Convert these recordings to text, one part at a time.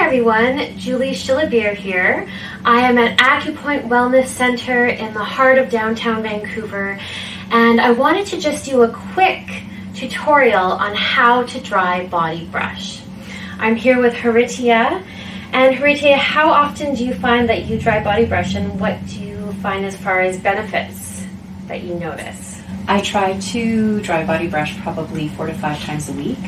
everyone, Julie Schillebeer here. I am at Acupoint Wellness Center in the heart of downtown Vancouver, and I wanted to just do a quick tutorial on how to dry body brush. I'm here with Haritia, and Haritia, how often do you find that you dry body brush, and what do you find as far as benefits that you notice? I try to dry body brush probably 4 to 5 times a week.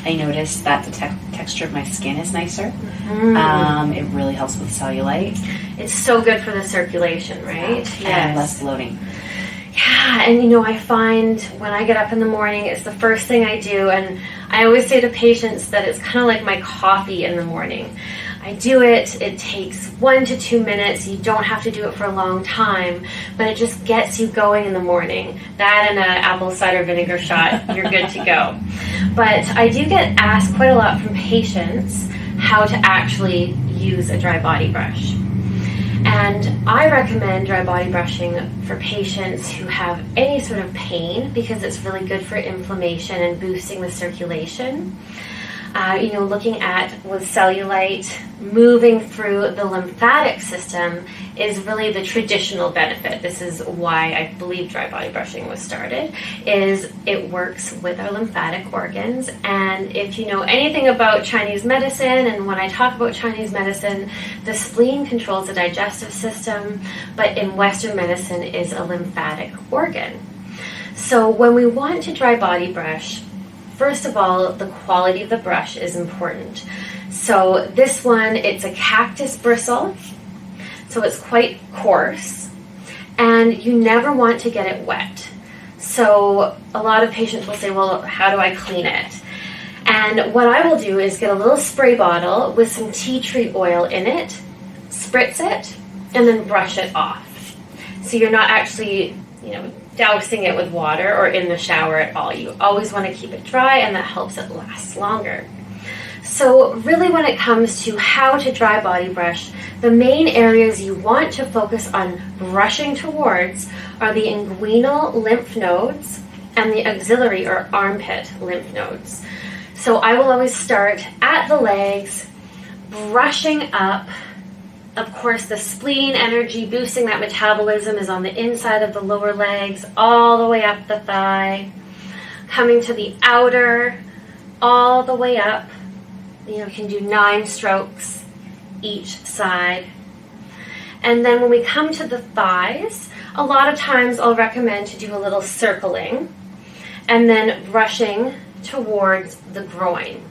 I notice that the texture of my skin is nicer. Mm-hmm. It really helps with cellulite. It's so good for the circulation, right? Yeah. Yes. And less bloating. Yeah, and I find when I get up in the morning, it's the first thing I do, and I always say to patients that it's kind of like my coffee in the morning. I do it, it takes 1 to 2 minutes, you don't have to do it for a long time, but it just gets you going in the morning. That and an apple cider vinegar shot, you're good to go. But I do get asked quite a lot from patients how to actually use a dry body brush. And I recommend dry body brushing for patients who have any sort of pain because it's really good for inflammation and boosting the circulation. Looking at with cellulite, moving through the lymphatic system is really the traditional benefit. This is why I believe dry body brushing was started, is it works with our lymphatic organs. And if you know anything about Chinese medicine, and when I talk about Chinese medicine, the spleen controls the digestive system, but in Western medicine is a lymphatic organ. So when we want to dry body brush, first of all, the quality of the brush is important. So this one, it's a cactus bristle, so it's quite coarse, and you never want to get it wet. So a lot of patients will say, well, how do I clean it? And what I will do is get a little spray bottle with some tea tree oil in it, spritz it, and then brush it off. So you're not actually, dousing it with water or in the shower at all. You always want to keep it dry, and that helps it last longer. So really, when it comes to how to dry body brush, the main areas you want to focus on brushing towards are the inguinal lymph nodes and the axillary or armpit lymph nodes. So I will always start at the legs, brushing up. Of course, the spleen energy boosting that metabolism is on the inside of the lower legs, all the way up the thigh, coming to the outer, all the way up. You can do 9 strokes each side. And then when we come to the thighs, a lot of times I'll recommend to do a little circling and then brushing towards the groin.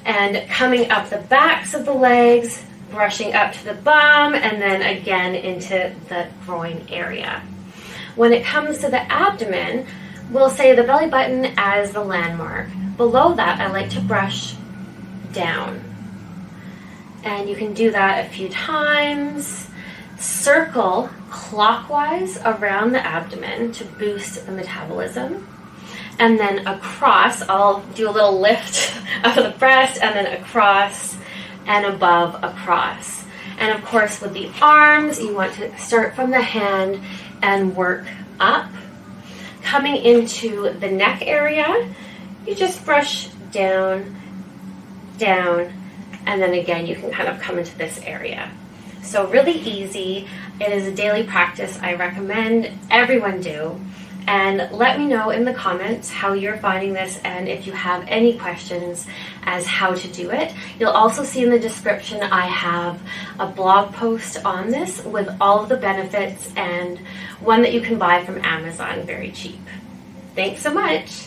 And coming up the backs of the legs, brushing up to the bum, and then again into the groin area. When it comes to the abdomen, we'll say the belly button as the landmark. Below that, I like to brush down. And you can do that a few times. Circle clockwise around the abdomen to boost the metabolism. And then across, I'll do a little lift of the breast, and then across and above across. And of course, with the arms, you want to start from the hand and work up. Coming into the neck area, you just brush down, down, and then again, you can kind of come into this area. So really easy. It is a daily practice I recommend everyone do. And let me know in the comments how you're finding this and if you have any questions as how to do it. You'll also see in the description I have a blog post on this with all of the benefits and one that you can buy from Amazon very cheap. Thanks so much.